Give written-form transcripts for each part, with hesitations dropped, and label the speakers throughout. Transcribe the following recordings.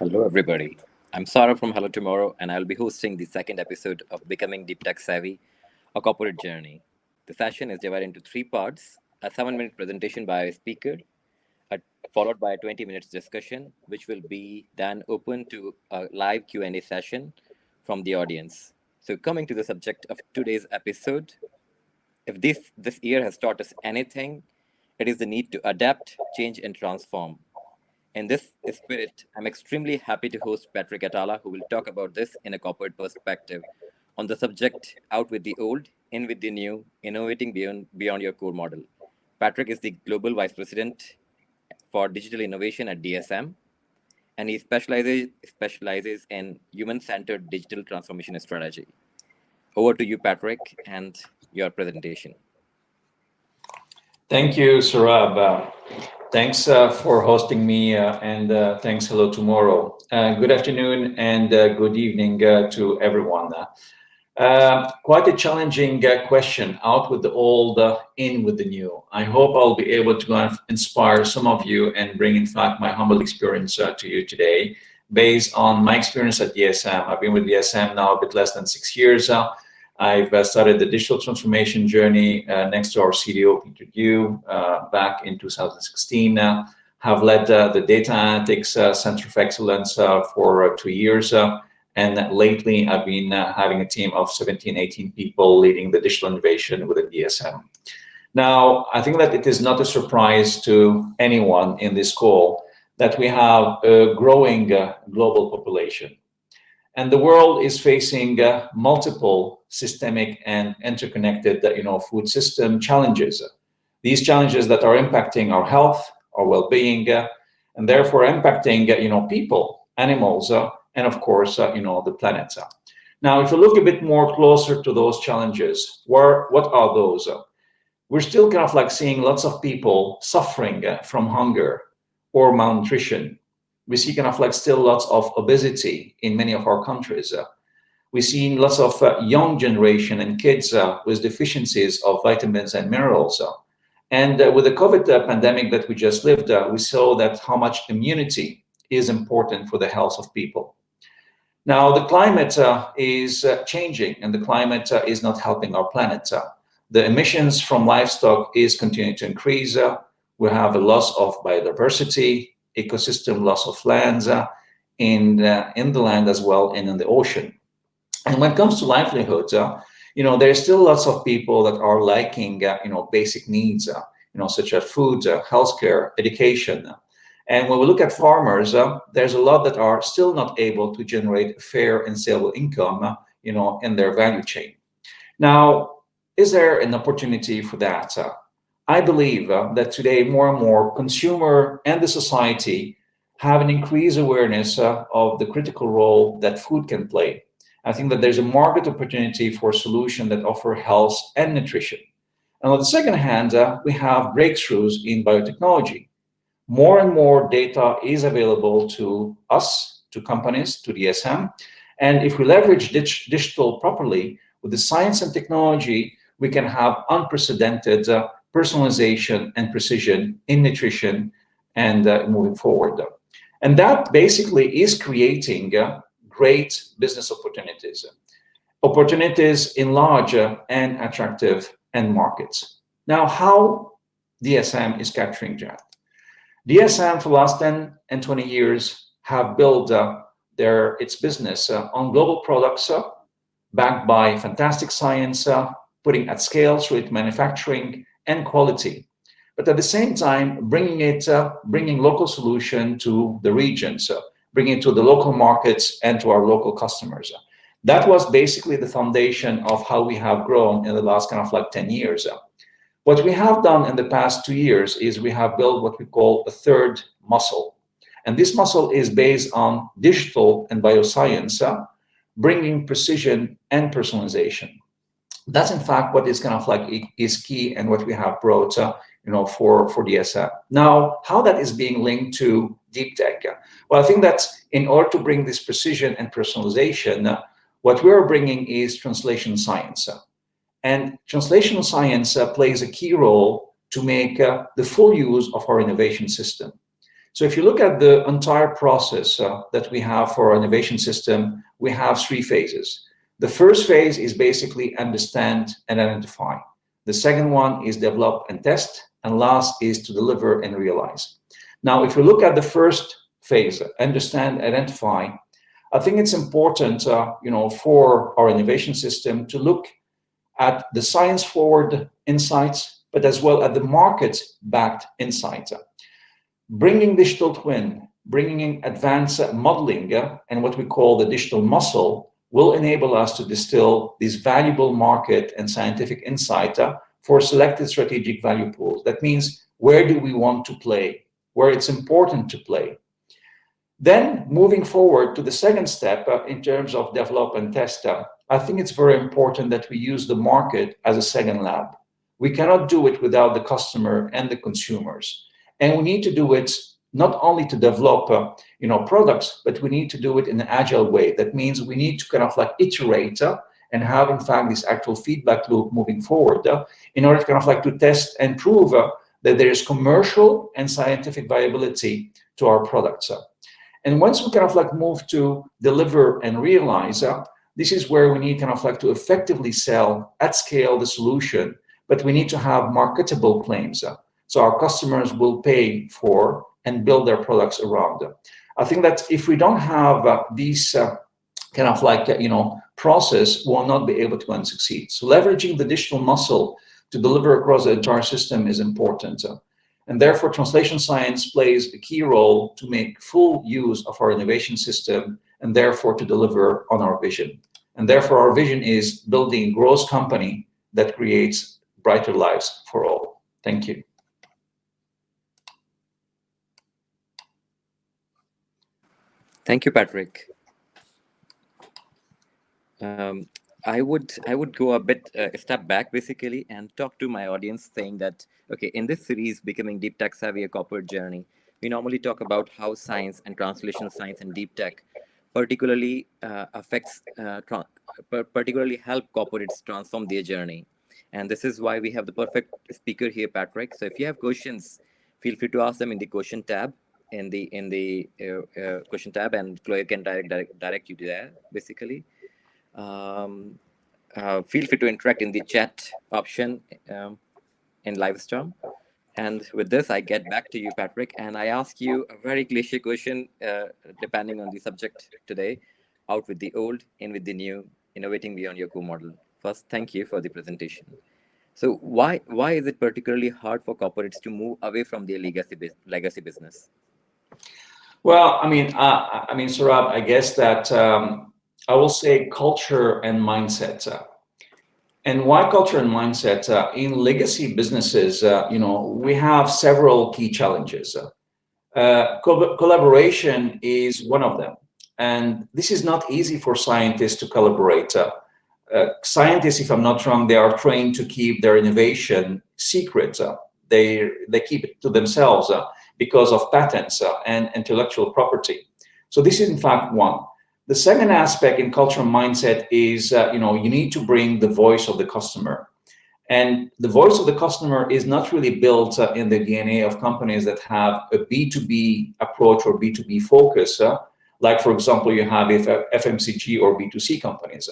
Speaker 1: Hello, everybody. I'm Sarah from Hello Tomorrow, and I'll be hosting the second episode of Becoming Deep Tech Savvy, a corporate journey. The session is divided into three parts: a 7-minute presentation by a speaker, a, followed by a 20 minutes discussion, which will be then open to a live Q&A session from the audience. So, coming to the subject of today's episode, if this year has taught us anything, it is the need to adapt, change, and transform. In this spirit, I'm extremely happy to host Patrick Attallah, who will talk about this in a corporate perspective on the subject out with the old, in with the new, innovating beyond your core model. Patrick is the Global Vice President for Digital Innovation at DSM, and he specializes in human centered digital transformation strategy. Over to you, Patrick, and your presentation.
Speaker 2: Thank you, Surab. Thanks for hosting me, and thanks, Hello Tomorrow. Good afternoon and good evening to everyone. Quite a challenging question, out with the old, in with the new. I hope I'll be able to kind of inspire some of you and bring, in fact, my humble experience to you today, based on my experience at DSM. I've been with DSM now a bit less than 6 years. I've started the digital transformation journey next to our CDO, Peter Dew, back in 2016. Have led the data analytics Center of Excellence for 2 years. And lately, I've been having a team of 17, 18 people leading the digital innovation within DSM. Now, I think that it is not a surprise to anyone in this call that we have a growing global population. And the world is facing multiple systemic and interconnected, food system challenges. These challenges that are impacting our health, our well-being, and therefore impacting, people, animals, and of course, the planet. Now, if you look a bit more closer to those challenges, what are those? We're still kind of like seeing lots of people suffering from hunger or malnutrition. We see kind of like still lots of obesity in many of our countries. We see lots of young generation and kids with deficiencies of vitamins and minerals. And with the COVID pandemic that we just lived, we saw that how much immunity is important for the health of people. Now, the climate is changing, and the climate is not helping our planet. The emissions from livestock is continuing to increase. We have a loss of biodiversity, ecosystem loss of lands in the land as well, and in the ocean. And when it comes to livelihoods, there's still lots of people that are lacking, basic needs, such as food, healthcare, education. And when we look at farmers, there's a lot that are still not able to generate a fair and stable income, in their value chain. Now, is there an opportunity for that? I believe that today more and more consumer and the society have an increased awareness of the critical role that food can play. I think that there's a market opportunity for solutions that offer health and nutrition. And on the second hand, we have breakthroughs in biotechnology. More and more data is available to us, to companies, to DSM. And if we leverage digital properly with the science and technology, we can have unprecedented personalization and precision in nutrition and moving forward. And that basically is creating great business opportunities. Opportunities in larger and attractive end markets. Now, how DSM is capturing that? DSM for the last 10 and 20 years have built its business on global products backed by fantastic science, putting at scale through its manufacturing and quality, but at the same time bringing local solution to the regions, bringing it to the local markets and to our local customers. That was basically the foundation of how we have grown in the last kind of like 10 years. What we have done in the past 2 years is we have built what we call a third muscle. And this muscle is based on digital and bioscience, bringing precision and personalization. That's in fact what is kind of like is key and what we have brought, for DSM. Now, how that is being linked to deep tech? Well, I think that in order to bring this precision and personalization, what we're bringing is translation science. And translational science plays a key role to make the full use of our innovation system. So if you look at the entire process that we have for our innovation system, we have three phases. The first phase is basically understand and identify. The second one is develop and test. And last is to deliver and realize. Now, if we look at the first phase, understand, identify, I think it's important, for our innovation system to look at the science-forward insights, but as well at the market-backed insights. Bringing digital twin, bringing in advanced modeling, and what we call the digital muscle will enable us to distill these valuable market and scientific insight for selected strategic value pools. That means, where do we want to play, where it's important to play. Then moving forward to the second step in terms of develop and test, I think it's very important that we use the market as a second lab. We cannot do it without the customer and the consumers. And we need to do it not only to develop products, but we need to do it in an agile way. That means we need to kind of like iterate and have, in fact, this actual feedback loop moving forward in order to kind of like to test and prove that there is commercial and scientific viability to our products. And once we kind of like move to deliver and realize, this is where we need kind of like to effectively sell at scale the solution, but we need to have marketable claims. So our customers will pay for and build their products around them. I think that if we don't have these kind of like, process, we'll not be able to go and succeed. So leveraging the digital muscle to deliver across the entire system is important. And therefore, translation science plays a key role to make full use of our innovation system and therefore to deliver on our vision. And therefore, our vision is building a growth company that creates brighter lives for all. Thank you.
Speaker 1: Thank you, Patrick. Um, I would go a step back basically and talk to my audience, saying that okay, in this series, becoming deep tech savvy, a corporate journey, we normally talk about how science and translation science and deep tech particularly particularly help corporates transform their journey, and this is why we have the perfect speaker here, Patrick. So if you have questions, feel free to ask them in the question tab question tab, and Chloe can direct you there basically. um, Feel free to interact in the chat option in Livestorm. And with this, I get back to you, Patrick, and I ask you a very cliche question, depending on the subject today: out with the old, in with the new, innovating beyond your core model. First, thank you for the presentation. So, why is it particularly hard for corporates to move away from their legacy business?
Speaker 2: Well, Saurabh, I guess that I will say culture and mindset. And why culture and mindset? In legacy businesses, we have several key challenges. Collaboration is one of them. And this is not easy for scientists to collaborate. Scientists, if I'm not wrong, they are trained to keep their innovation secret. They keep it to themselves because of patents and intellectual property. So this is in fact one. The second aspect in cultural mindset is, you need to bring the voice of the customer. And the voice of the customer is not really built in the DNA of companies that have a B2B approach or B2B focus, like, for example, you have FMCG or B2C companies.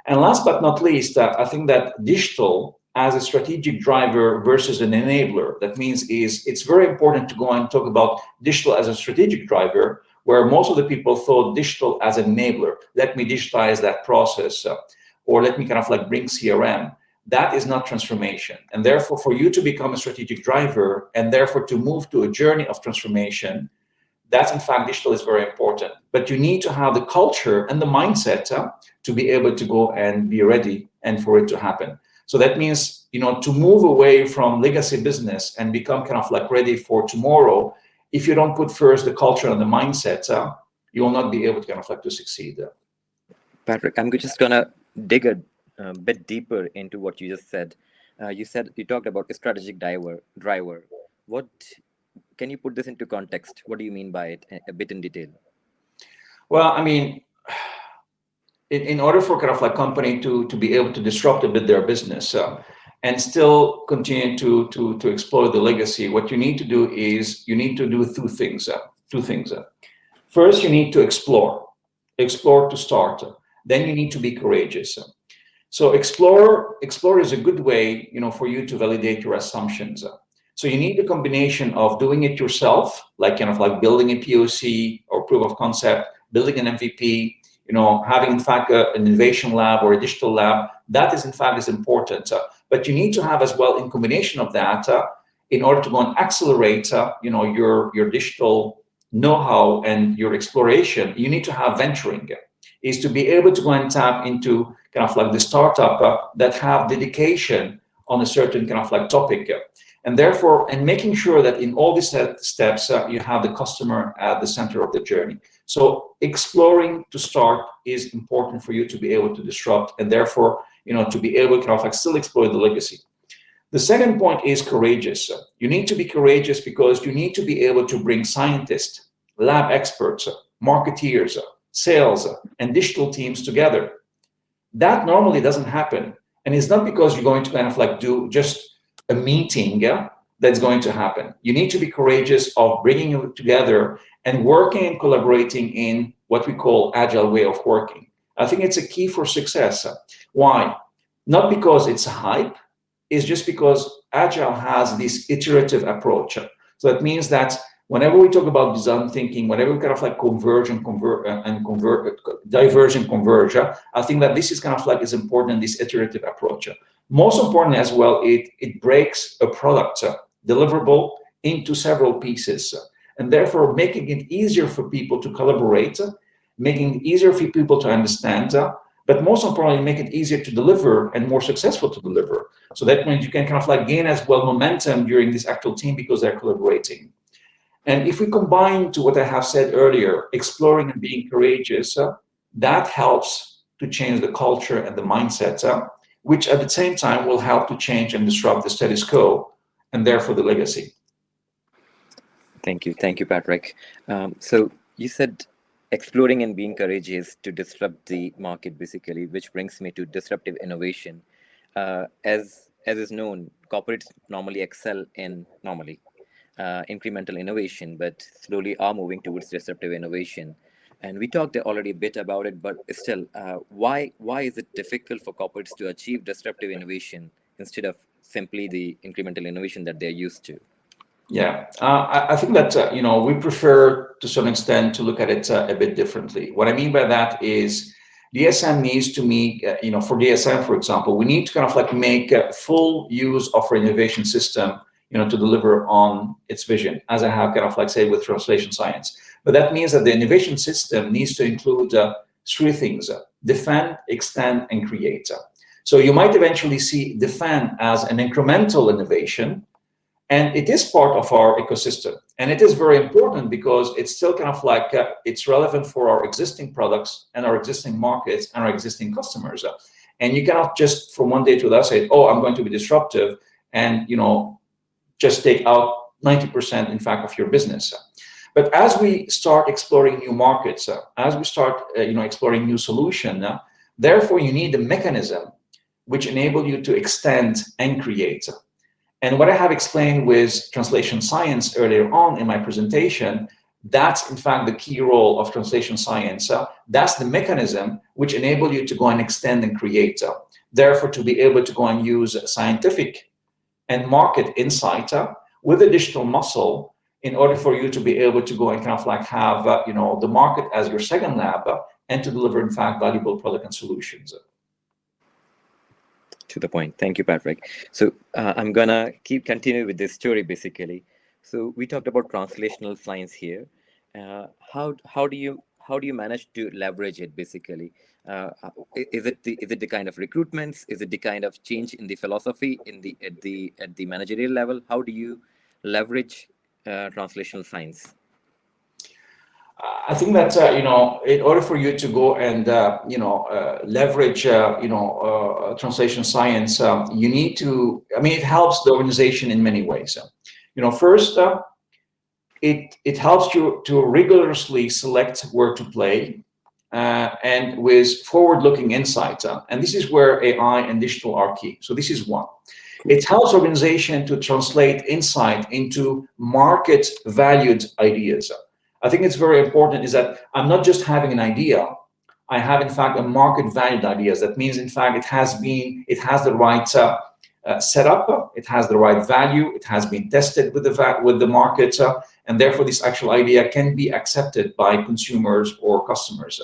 Speaker 2: And last but not least, I think that digital as a strategic driver versus an enabler. That means it's very important to go and talk about digital as a strategic driver, where most of the people thought digital as an enabler. Let me digitize that process, or let me kind of like bring CRM. That is not transformation. And therefore, for you to become a strategic driver and therefore to move to a journey of transformation, that's in fact digital is very important. But you need to have the culture and the mindset to be able to go and be ready and for it to happen. So that means, to move away from legacy business and become kind of like ready for tomorrow, if you don't put first the culture and the mindset, you will not be able to kind of like to succeed.
Speaker 1: Patrick, I'm just gonna dig a bit deeper into what you just said. You talked about a strategic driver. What can you put this into context? What do you mean by it a bit in detail?
Speaker 2: Well, in order for kind of like company to be able to disrupt a bit their business, and still continue to explore the legacy, what you need to do is you need to do two things. First, you need to explore to start. Then you need to be courageous. So explore is a good way, for you to validate your assumptions. So you need a combination of doing it yourself, like kind of like building a POC or proof of concept, building an MVP, having in fact an innovation lab or a digital lab. That is in fact is important. But you need to have as well in combination of that in order to go and accelerate, your digital know-how and your exploration. You need to have venturing, is to be able to go and tap into kind of like the startup that have dedication on a certain kind of like topic. And therefore, and making sure that in all these steps, you have the customer at the center of the journey. So exploring to start is important for you to be able to disrupt, and therefore, to be able to kind of like still explore the legacy. The second point is courageous. You need to be courageous because you need to be able to bring scientists, lab experts, marketeers, sales, and digital teams together. That normally doesn't happen. And it's not because you're going to kind of like do just a meeting that's going to happen. You need to be courageous of bringing it together and working and collaborating in what we call agile way of working. I think it's a key for success. Why? Not because it's a hype, it's just because agile has this iterative approach. So that means that whenever we talk about design thinking, whenever we kind of like diverge and converge, I think that this is kind of like is important, this iterative approach. Most important as well, it breaks a product deliverable into several pieces, and therefore making it easier for people to collaborate, making it easier for people to understand, but most importantly, make it easier to deliver and more successful to deliver. So that means you can kind of like gain as well momentum during this actual team because they're collaborating. And if we combine to what I have said earlier, exploring and being courageous, that helps to change the culture and the mindset, which at the same time will help to change and disrupt the status quo and therefore the legacy.
Speaker 1: Thank you, Patrick. So you said exploring and being courageous to disrupt the market, basically, which brings me to disruptive innovation. As is known, corporates normally excel in incremental innovation, but slowly are moving towards disruptive innovation. And we talked already a bit about it, but still, why is it difficult for corporates to achieve disruptive innovation instead of simply the incremental innovation that they're used to?
Speaker 2: Yeah, I think that we prefer to some extent to look at it a bit differently. What I mean by that is DSM needs to meet, for DSM, for example, we need to kind of like make full use of our innovation system, to deliver on its vision, as I have kind of like say with translation science. But that means that the innovation system needs to include three things: defend, extend, and create. So you might eventually see defend as an incremental innovation, and it is part of our ecosystem. And it is very important because it's still kind of like, it's relevant for our existing products and our existing markets and our existing customers. And you cannot just from one day to the other say, oh, I'm going to be disruptive and, just take out 90%, in fact, of your business. But as we start exploring new markets, as we start, exploring new solution, therefore you need a mechanism which enable you to extend and create. And what I have explained with translation science earlier on in my presentation, that's in fact the key role of translation science. That's the mechanism which enable you to go and extend and create. Therefore, to be able to go and use scientific and market insight with a digital muscle in order for you to be able to go and kind of like have, the market as your second lab and to deliver, in fact, valuable product and solutions.
Speaker 1: To the point. Thank you, Patrick. So I'm gonna continue with this story basically. So we talked about translational science here. How do you manage to leverage it basically? Is it the kind of recruitments? Is it the kind of change in the philosophy in the at the managerial level? How do you leverage translational science?
Speaker 2: I think that in order for you to go and leverage translation science, you need to. I mean, it helps the organization in many ways. First, it helps you to rigorously select where to play, and with forward-looking insight. And this is where AI and digital are key. So this is one. It helps organization to translate insight into market valued ideas. I think it's very important is that I'm not just having an idea. I have in fact a market valued ideas. That means in fact it has the right setup, it has the right value, it has been tested with the market, and therefore this actual idea can be accepted by consumers or customers.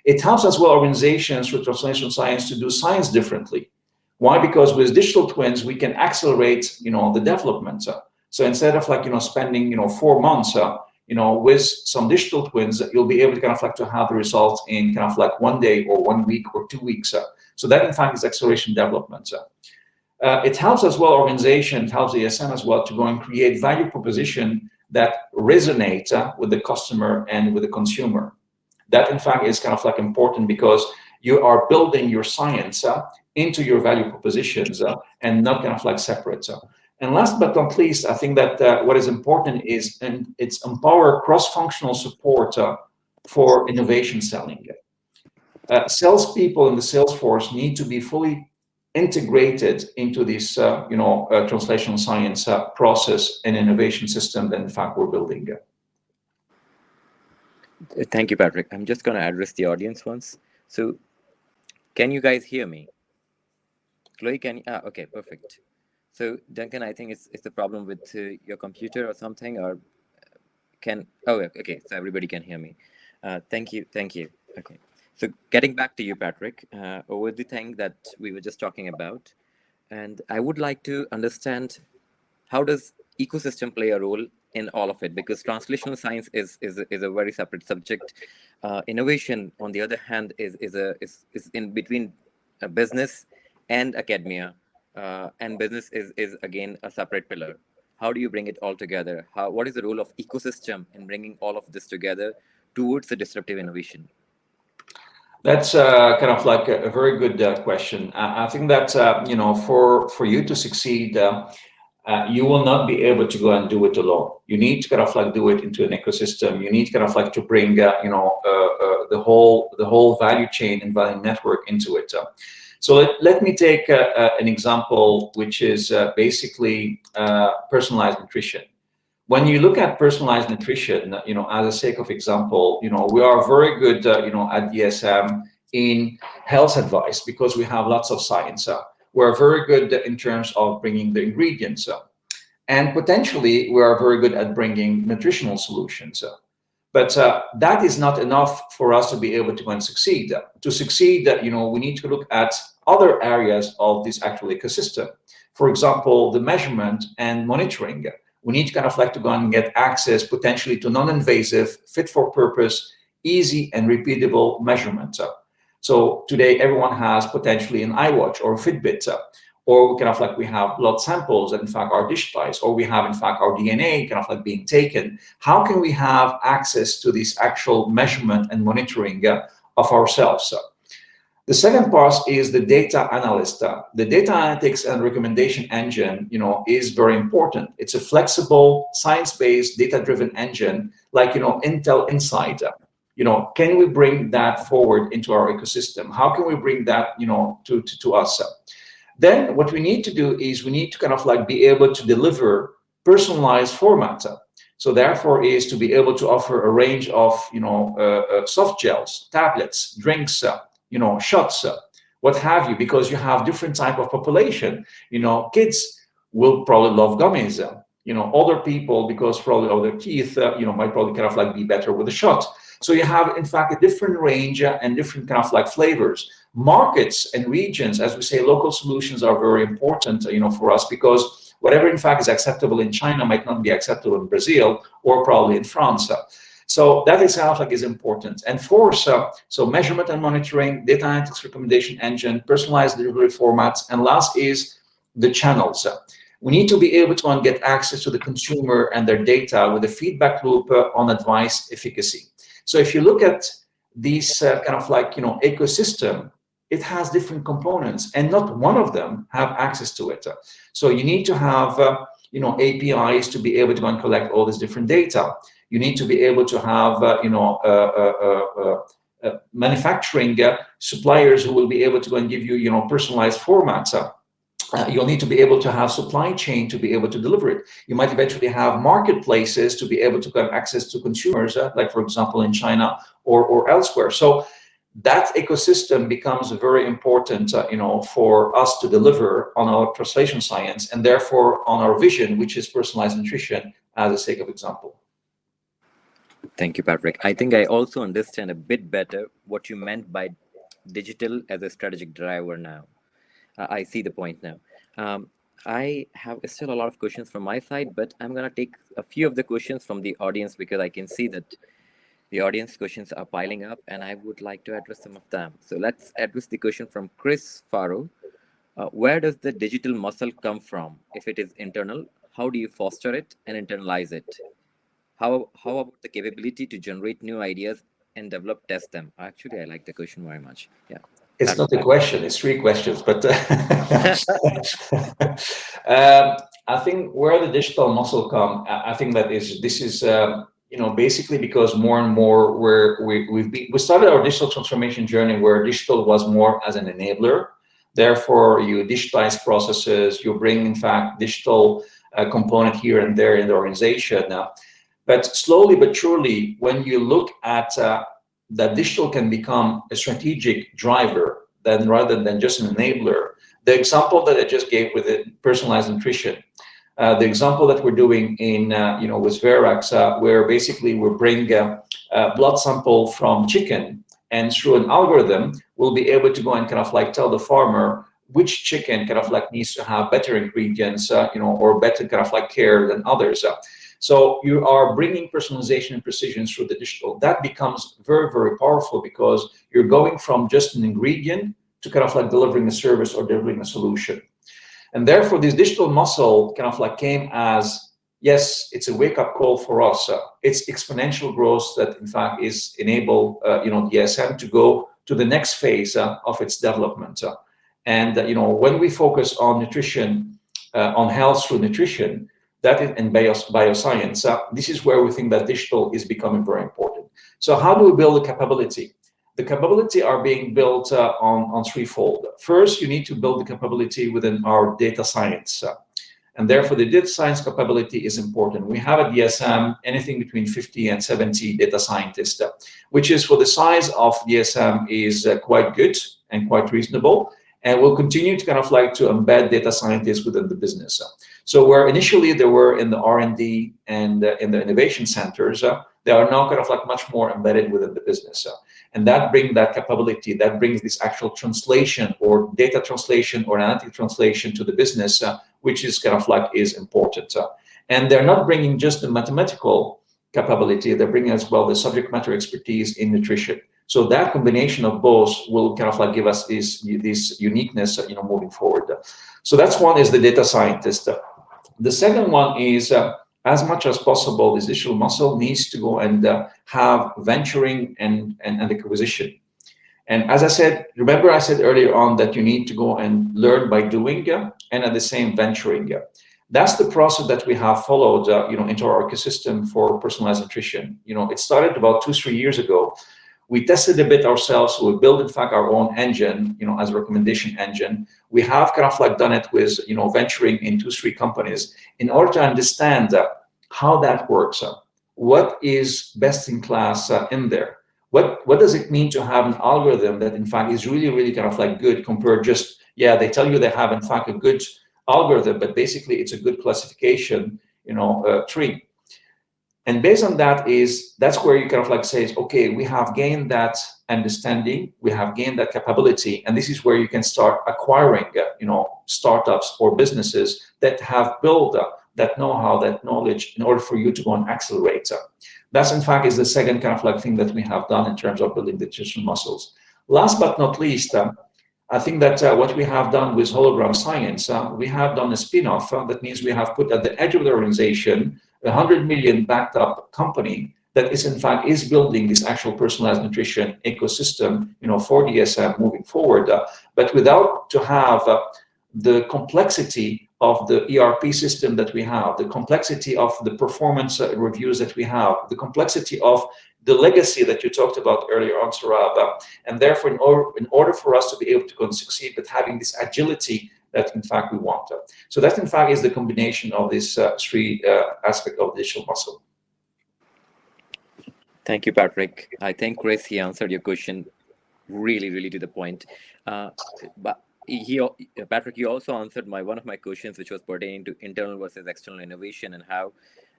Speaker 2: It helps as well organizations with translational science to do science differently. Why? Because with digital twins, we can accelerate, the development. So instead of spending, 4 months, with some digital twins, you'll be able to kind of to have the results in kind of one day or 1 week or 2 weeks. So that in fact is acceleration development. It helps as well organization, it helps the ESM as well to go and create value proposition that resonate with the customer and with the consumer. That in fact is kind of important because you are building your science into your value propositions and not kind of separate. And last but not least, I think that what is important is it's empower cross-functional support for innovation selling. Salespeople in the sales force need to be fully integrated into this, translational science process and innovation system that in fact we're building.
Speaker 1: Thank you, Patrick. I'm just going to address the audience once. So, can you guys hear me? Chloe, can you? Okay, perfect. So, Duncan, I think it's a problem with your computer or something, or can? Oh, okay. So everybody can hear me. Thank you. Okay. So, getting back to you, Patrick, over the thing that we were just talking about, and I would like to understand how does ecosystem play a role in all of it, because translational science is a very separate subject. Innovation, on the other hand, is in between business and academia, and business is again a separate pillar. How do you bring it all together? What is the role of ecosystem in bringing all of this together towards the disruptive innovation?
Speaker 2: That's kind of a very good question. I think that for you to succeed, you will not be able to go and do it alone. You need to kind of do it into an ecosystem. You need kind of to bring the whole value chain and value network into it. So let me take an example, which is basically personalized nutrition. When you look at personalized nutrition, as a sake of example, we are very good, at DSM in health advice because we have lots of science. We're very good in terms of bringing the ingredients, and potentially we are very good at bringing nutritional solutions. But that is not enough for us to be able to go and succeed. To succeed, we need to look at other areas of this actual ecosystem. For example, the measurement and monitoring. We need to kind of to go and get access potentially to non-invasive, fit for purpose, easy and repeatable measurement. So today everyone has potentially an iWatch or a Fitbit, or kind of we have blood samples that in fact are digitized, or we have in fact our DNA kind of being taken. How can we have access to this actual measurement and monitoring of ourselves? The second part is the data analyst. The data analytics and recommendation engine, is very important. It's a flexible, science-based, data-driven engine, like Intel Inside. Can we bring that forward into our ecosystem? How can we bring that, to us? Then what we need to do is we need to kind of be able to deliver personalized format. So therefore is to be able to offer a range of, soft gels, tablets, drinks, shots, what have you, because you have different type of population. Kids will probably love gummies. Older people, because probably of their teeth, might probably kind of be better with a shot. So you have, in fact, a different range and different kind of flavors. Markets and regions, as we say, local solutions are very important, for us, because whatever, in fact, is acceptable in China might not be acceptable in Brazil or probably in France. So that itself is important. And fourth, so measurement and monitoring, data analytics recommendation engine, personalized delivery formats, and last is the channels. We need to be able to get access to the consumer and their data with a feedback loop on advice efficacy. So if you look at these kind of ecosystem, it has different components, and not one of them have access to it. So you need to have APIs to be able to go and collect all this different data. You need to be able to have manufacturing suppliers who will be able to go and give you personalized formats. You'll need to be able to have supply chain to be able to deliver it. You might eventually have marketplaces to be able to get access to consumers, like for example in China or elsewhere. So that ecosystem becomes very important, for us to deliver on our translation science and therefore on our vision, which is personalized nutrition, as a sake of example.
Speaker 1: Thank you, Patrick. I think I also understand a bit better what you meant by digital as a strategic driver now. I see the point now. Um, I have still a lot of questions from my side, but I'm going to take a few of the questions from the audience because I can see that the audience questions are piling up and I would like to address some of them. So let's address the question from Chris Faro. Where does the digital muscle come from? If it is internal, how do you foster it and internalize it? How about the capability to generate new ideas and develop test them? Actually, I like the question very much. Yeah.
Speaker 2: It's
Speaker 1: Patrick.
Speaker 2: not a question, it's three questions, but I think where the digital muscle come, I think that this is basically because more and more we started our digital transformation journey where digital was more as an enabler. Therefore, you digitize processes, you bring in fact digital component here and there in the organization. But slowly but surely, when you look at that digital can become a strategic driver then rather than just an enabler. The example that I just gave with the personalized nutrition, the example that we're doing in with Verax, where basically we bring a blood sample from chicken, and through an algorithm we'll be able to go and kind of like tell the farmer which chicken kind of like needs to have better ingredients, or better kind of like care than others. So you are bringing personalization and precision through the digital. That becomes very, very powerful because you're going from just an ingredient to kind of like delivering a service or delivering a solution. And therefore, this digital muscle kind of like came as, yes, it's a wake-up call for us. It's exponential growth that in fact is enable DSM to go to the next phase of its development. And when we focus on nutrition, on health through nutrition, that is in bioscience. This is where we think that digital is becoming very important. So how do we build the capability? The capability are being built on threefold. First, you need to build the capability within our data science. And therefore, the data science capability is important. We have at DSM anything between 50 and 70 data scientists, which is for the size of DSM is quite good and quite reasonable. And we'll continue to kind of like to embed data scientists within the business. So where initially they were in the R&D and in the innovation centers, they are now kind of like much more embedded within the business. And that brings that capability, that brings this actual translation or data translation or analytic translation to the business, which is kind of like is important. And they're not bringing just the mathematical capability, they're bringing as well the subject matter expertise in nutrition. So that combination of both will kind of like give us this uniqueness, moving forward. So that's one is the data scientist. The second one is as much as possible, this digital muscle needs to go and have venturing and acquisition. And as I said, remember I said earlier on that you need to go and learn by doing and at the same venturing. That's the process that we have followed, into our ecosystem for personalized nutrition. It started about 2-3 years ago. We tested a bit ourselves. So we built, in fact, our own engine, as a recommendation engine. We have kind of like done it with, venturing in 2-3 companies in order to understand how that works. What is best in class in there? What does it mean to have an algorithm that, in fact, is really, really kind of like good compared just, they tell you they have, in fact, a good algorithm, but basically it's a good classification, tree. And based on that that's where you kind of like says, okay, we have gained that understanding, we have gained that capability, and this is where you can start acquiring, startups or businesses that have built that know-how, that knowledge, in order for you to go and accelerate. That's in fact is the second kind of like thing that we have done in terms of building the digital muscles. Last but not least, I think that what we have done with hologram science, we have done a spin-off. That means we have put at the edge of the organization 100 million backed up company that is in fact is building this actual personalized nutrition ecosystem, for DSM moving forward, but without to have the complexity of the ERP system that we have, the complexity of the performance reviews that we have, the complexity of the legacy that you talked about earlier on, Sarab. And therefore, in order for us to be able to go and succeed, but having this agility that in fact we want. So that in fact is the combination of this three aspect of digital muscle.
Speaker 1: Thank you, Patrick. I think Chris, he answered your question really, really to the point. But Patrick, you also answered my one of my questions, which was pertaining to internal versus external innovation and how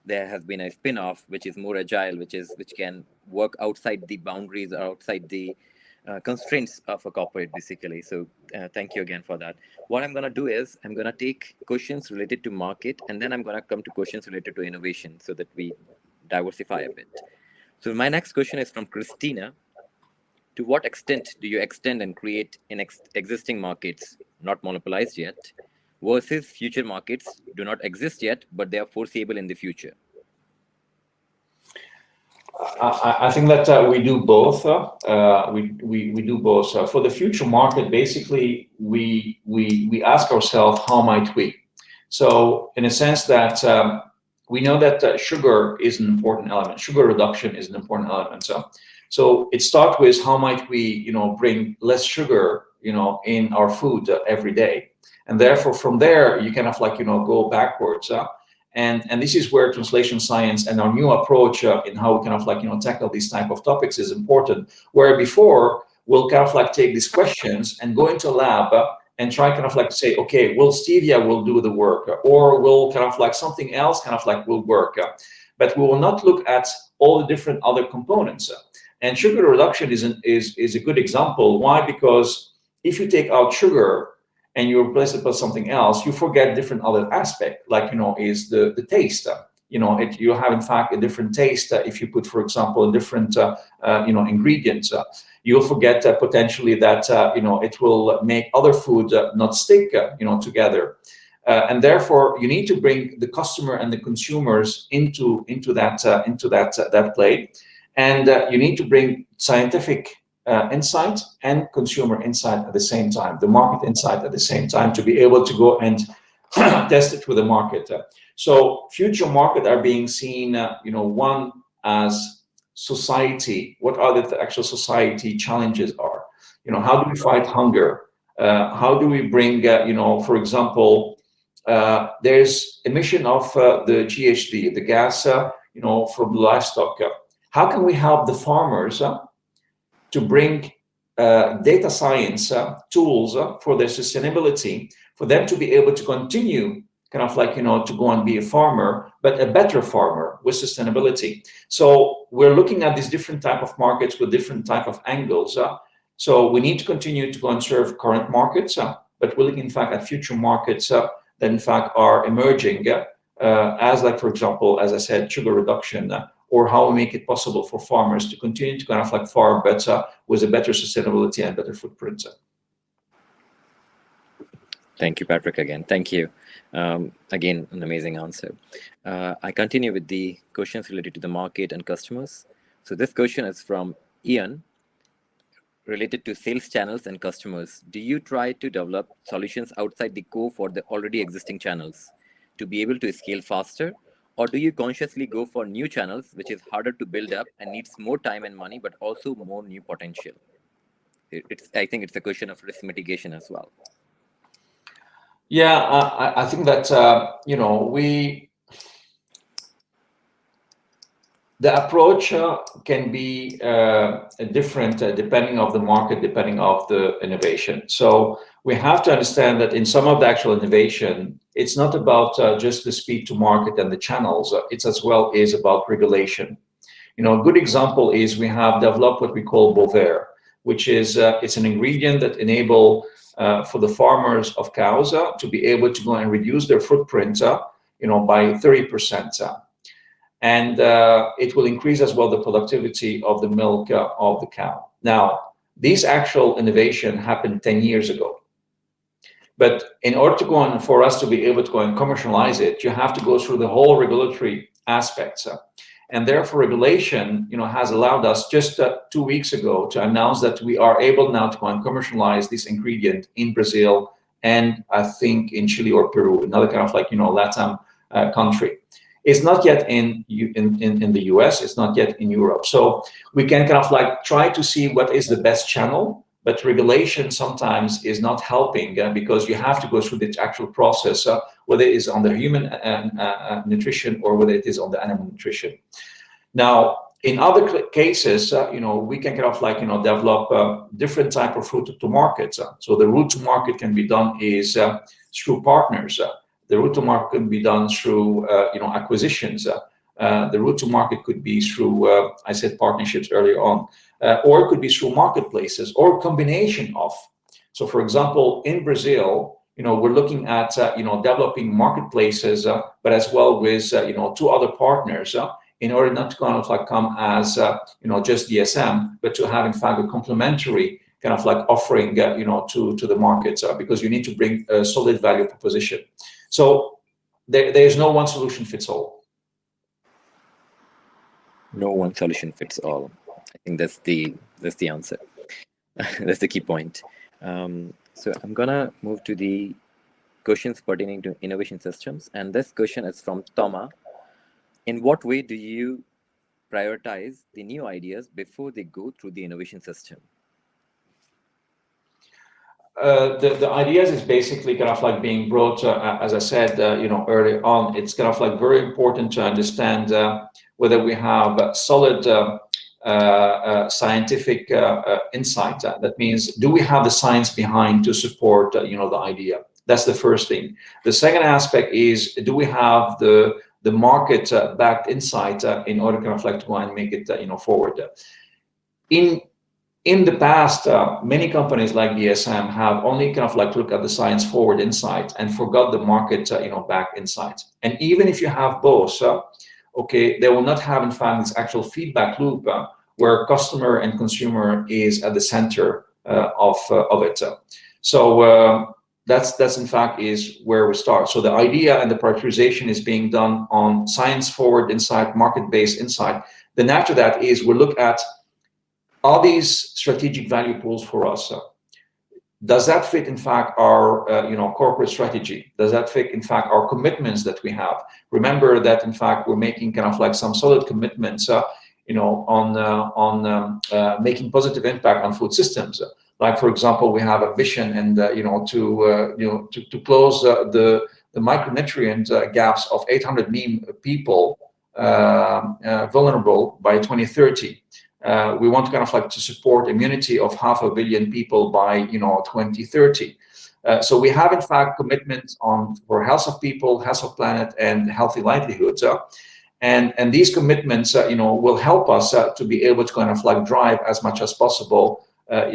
Speaker 1: there has been a spin-off which is more agile, which can work outside the boundaries or outside the constraints of a corporate, basically. So thank you again for that. What I'm gonna do is I'm gonna take questions related to market, and then I'm gonna come to questions related to innovation, so that we diversify a bit. So my next question is from Christina. To what extent do you extend and create in existing markets not monopolized yet versus future markets do not exist yet, but they are foreseeable in the future?
Speaker 2: I think that we do both. We do both. For the future market, basically, we ask ourselves, how might we? So, in a sense that we know that sugar is an important element. Sugar reduction is an important element. So it starts with how might we, bring less sugar, in our food every day, and therefore from there you kind of like, go backwards. And this is where translation science and our new approach in how we kind of like, tackle these type of topics is important. Where before we'll kind of like take these questions and go into a lab and try kind of like to say, okay, well, stevia will do the work, or will kind of like something else kind of like will work. But we will not look at all the different other components. And sugar reduction is a good example. Why? Because if you take out sugar and you replace it with something else, you forget different other aspect, like, is the taste. You have in fact a different taste if you put, for example, a different ingredients. You'll forget potentially that it will make other food not stick together. And therefore, you need to bring the customer and the consumers into that play, and you need to bring scientific insight and consumer insight at the same time, the market insight at the same time, to be able to go and test it with the market. So future market are being seen, one as society. What are the actual society challenges are? How do we fight hunger? How do we bring, for example, there's emission of the GHG, the gas, from livestock. How can we help the farmers to bring data science tools for their sustainability, for them to be able to continue kind of like, to go and be a farmer, but a better farmer with sustainability. So we're looking at these different type of markets with different type of angles. So we need to continue to go and serve current markets, but we're looking in fact at future markets that in fact are emerging as, like, for example, as I said, sugar reduction, or how we make it possible for farmers to continue to kind of like farm better with a better sustainability and better footprint.
Speaker 1: Thank you, Patrick, again. Thank you. Again, an amazing answer. I continue with the questions related to the market and customers. So this question is from Ian, related to sales channels and customers. Do you try to develop solutions outside the core for the already existing channels to be able to scale faster? Or do you consciously go for new channels, which is harder to build up and needs more time and money, but also more new potential? I think it's a question of risk mitigation as well.
Speaker 2: Yeah, I think that, the approach can be different depending of the market, depending of the innovation. So we have to understand that in some of the actual innovation, it's not about just the speed to market and the channels. It's as well is about regulation. A good example is we have developed what we call Bovaer, which is it's an ingredient that enable for the farmers of cows to be able to go and reduce their footprint, by 30%. And it will increase as well the productivity of the milk of the cow. Now, these actual innovation happened 10 years ago. But in order to go on, for us to be able to go and commercialize it, you have to go through the whole regulatory aspects. And therefore, regulation, has allowed us just 2 weeks ago to announce that we are able now to go and commercialize this ingredient in Brazil, and I think in Chile or Peru, another kind of like, LATAM country. It's not yet in the US, it's not yet in Europe. So we can kind of like try to see what is the best channel, but regulation sometimes is not helping because you have to go through the actual process, whether it is on the human nutrition or whether it is on the animal nutrition. Now, in other cases, we can kind of like, develop different type of route to market. So the route to market can be done is through partners. The route to market can be done through, acquisitions. The route to market could be through, I said partnerships earlier on, or it could be through marketplaces or combination of. So for example, in Brazil, we're looking at, developing marketplaces, but as well with, two other partners, in order not to kind of like come as, just DSM, but to have in fact a complementary kind of like offering, to the markets, because you need to bring a solid value proposition. So there's no one solution fits all.
Speaker 1: No one solution fits all. I think that's the answer. That's the key point. So I'm gonna move to the questions pertaining to innovation systems, and this question is from Toma. In what way do you prioritize the new ideas before they go through the innovation system?
Speaker 2: The ideas is basically kind of like being brought, as I said, early on. It's kind of like very important to understand whether we have solid scientific insight. That means, do we have the science behind to support, the idea? That's the first thing. The second aspect is, do we have the market backed insight in order kind of like to go and make it, forward? In the past, many companies like DSM have only kind of like looked at the science forward insight and forgot the market, back insight. And even if you have both, okay, they will not have in fact this actual feedback loop where customer and consumer is at the center of it. So that's in fact is where we start. So the idea and the prioritization is being done on science forward insight, market-based insight. Then after that is we look at, are these strategic value pools for us? Does that fit, in fact, our corporate strategy? Does that fit, in fact, our commitments that we have? Remember that, in fact, we're making kind of like some solid commitments, on making positive impact on food systems. Like, for example, we have a vision, and to close the micronutrient gaps of 800 million people vulnerable by 2030. We want to kind of like to support immunity of 500 million people by 2030. So we have in fact commitments for health of people, health of planet, and healthy livelihoods. And these commitments will help us to be able to kind of like drive as much as possible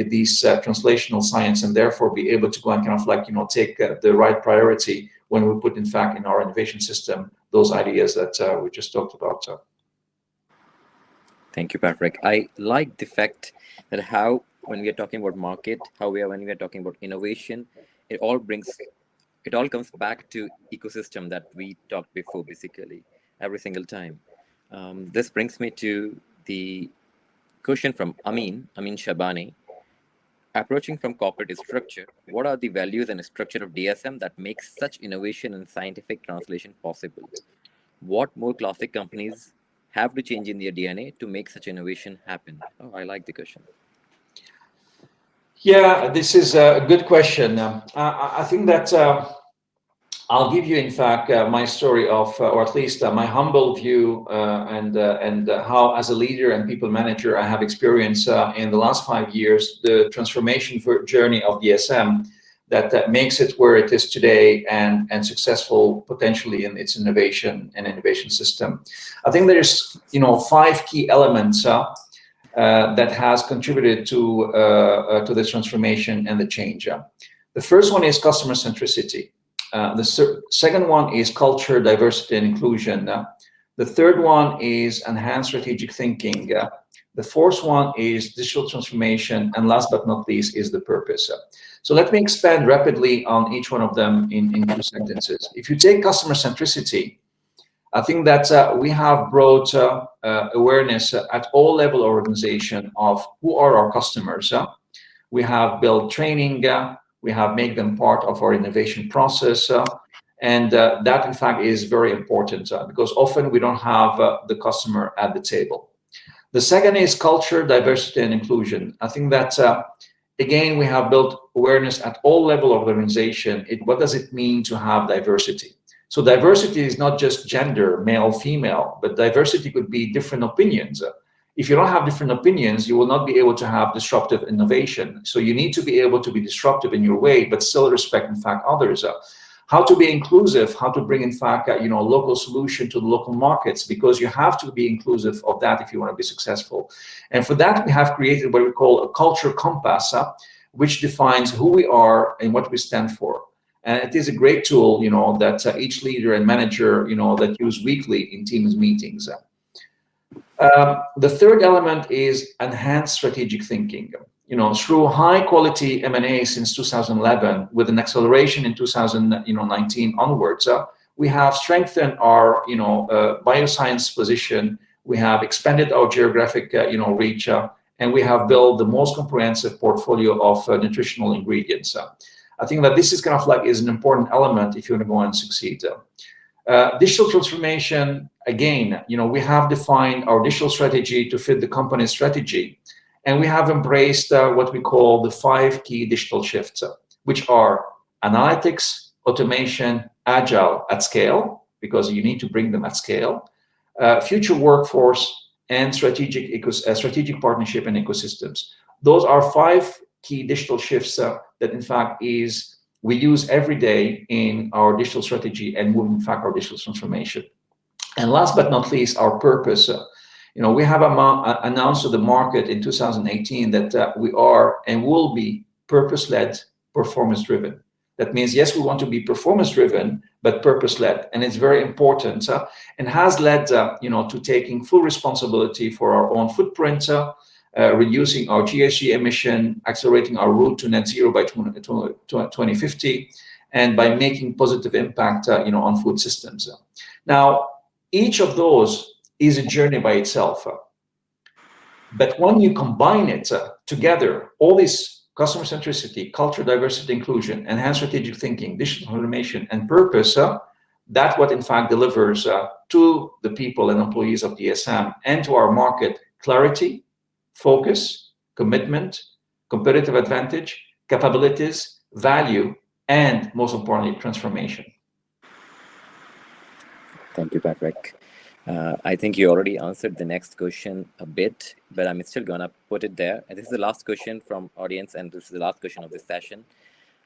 Speaker 2: these translational science, and therefore be able to go and kind of like take the right priority when we put in fact in our innovation system those ideas that we just talked about.
Speaker 1: Thank you, Patrick. I like the fact that how, when we are talking about market, when we are talking about innovation, it all comes back to ecosystem that we talked before, basically, every single time. This brings me to the question from Amin Shabani. Approaching from corporate structure, what are the values and structure of DSM that makes such innovation and scientific translation possible? What more classic companies have to change in their DNA to make such innovation happen? Oh, I like the question.
Speaker 2: Yeah, this is a good question. I think that I'll give you, in fact, my story of, or at least my humble view, and how, as a leader and people manager, I have experienced in the last 5 years the transformation journey of DSM that makes it where it is today and successful potentially in its innovation and innovation system. I think there's 5 key elements that has contributed to this transformation and the change. The first one is customer centricity. The second one is culture, diversity, and inclusion. The third one is enhanced strategic thinking. The fourth one is digital transformation, and last but not least is the purpose. So let me expand rapidly on each one of them in 2 sentences. If you take customer centricity, I think that we have brought awareness at all level of organization of who are our customers. We have built training, we have made them part of our innovation process, and that in fact is very important because often we don't have the customer at the table. The second is culture, diversity, and inclusion. I think that again, we have built awareness at all level of the organization. What does it mean to have diversity? So diversity is not just gender, male, female, but diversity could be different opinions. If you don't have different opinions, you will not be able to have disruptive innovation. So you need to be able to be disruptive in your way, but still respect, in fact, others. How to be inclusive, how to bring, in fact, a local solution to the local markets, because you have to be inclusive of that if you want to be successful. And for that, we have created what we call a culture compass, which defines who we are and what we stand for. And it is a great tool, that each leader and manager, that use weekly in Teams meetings. The third element is enhanced strategic thinking. Through high quality M&A since 2011, with an acceleration in 2019 onwards, we have strengthened our bioscience position. We have expanded our geographic reach, and we have built the most comprehensive portfolio of nutritional ingredients. I think that this is is an important element if you want to go and succeed. Digital transformation, again, we have defined our digital strategy to fit the company's strategy. And we have embraced what we call the 5 key digital shifts, which are analytics, automation, agile at scale, because you need to bring them at scale, future workforce, and strategic partnership and ecosystems. Those are 5 key digital shifts that, in fact, we use every day in our digital strategy and moving, in fact, our digital transformation. And last but not least, our purpose. We have announced to the market in 2018 that we are and will be purpose-led, performance-driven. That means, yes, we want to be performance-driven, but purpose-led. And it's very important and has led to taking full responsibility for our own footprint, reducing our GHG emission, accelerating our route to net zero by 2050, and by making positive impact on food systems. Now, each of those is a journey by itself. But when you combine it together, all this customer centricity, culture, diversity, inclusion, enhanced strategic thinking, digital automation, and purpose, that's what in fact delivers to the people and employees of DSM and to our market clarity, focus, commitment, competitive advantage, capabilities, value, and most importantly, transformation.
Speaker 1: Thank you, Patrick. I think you already answered the next question a bit, but I'm still going to put it there. And this is the last question from audience, and this is the last question of this session.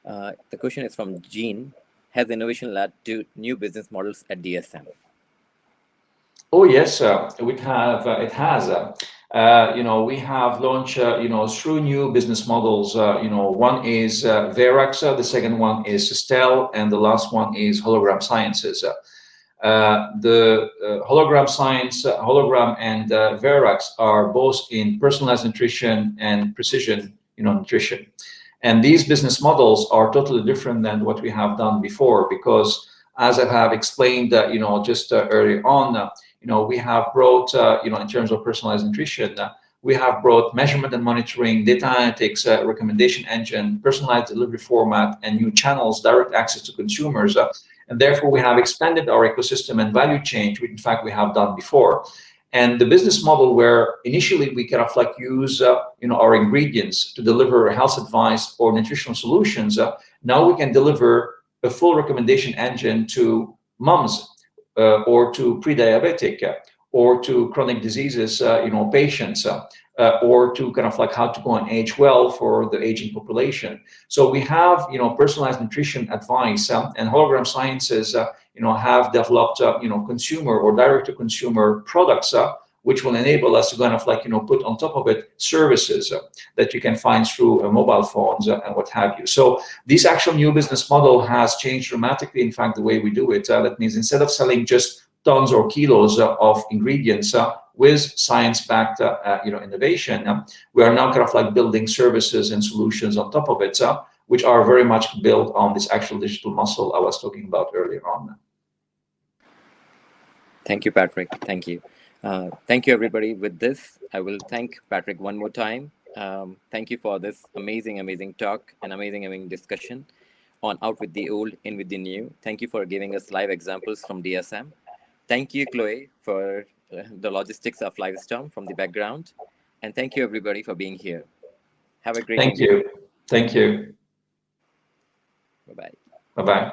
Speaker 1: The question is from Jean. Has innovation led to new business models at DSM?
Speaker 2: Oh, yes, it has. We have launched, through new business models. One is Verax, the second one is Sustel, and the last one is Hologram Sciences. The hologram and Verax are both in personalized nutrition and precision, nutrition. And these business models are totally different than what we have done before, because as I have explained, just earlier on, we have brought, in terms of personalized nutrition, we have brought measurement and monitoring, data analytics, recommendation engine, personalized delivery format, and new channels, direct access to consumers. And therefore, we have expanded our ecosystem and value chain, which in fact we have done before. And the business model where initially we use our ingredients to deliver health advice or nutritional solutions, now we can deliver a full recommendation engine to moms or to pre-diabetic or to chronic diseases, patients, or to how to go and age well for the aging population. So we have, personalized nutrition advice, and Hologram Sciences, have developed, consumer or direct-to-consumer products, which will enable us to put on top of it services that you can find through mobile phones and what have you. So this actual new business model has changed dramatically, in fact, the way we do it. That means instead of selling just tons or kilos of ingredients with science-backed innovation, we are now building services and solutions on top of it, which are very much built on this actual digital muscle I was talking about earlier on.
Speaker 1: Thank you, Patrick. Thank you. Thank you, everybody. With this, I will thank Patrick one more time. Thank you for this amazing talk and amazing discussion on Out with the Old, In with the New. Thank you for giving us live examples from DSM. Thank you, Chloe, for the logistics of Livestorm from the background. And thank you, everybody, for being here. Have a great evening.
Speaker 2: Thank you. Thank you.
Speaker 1: Bye bye.
Speaker 2: Bye bye.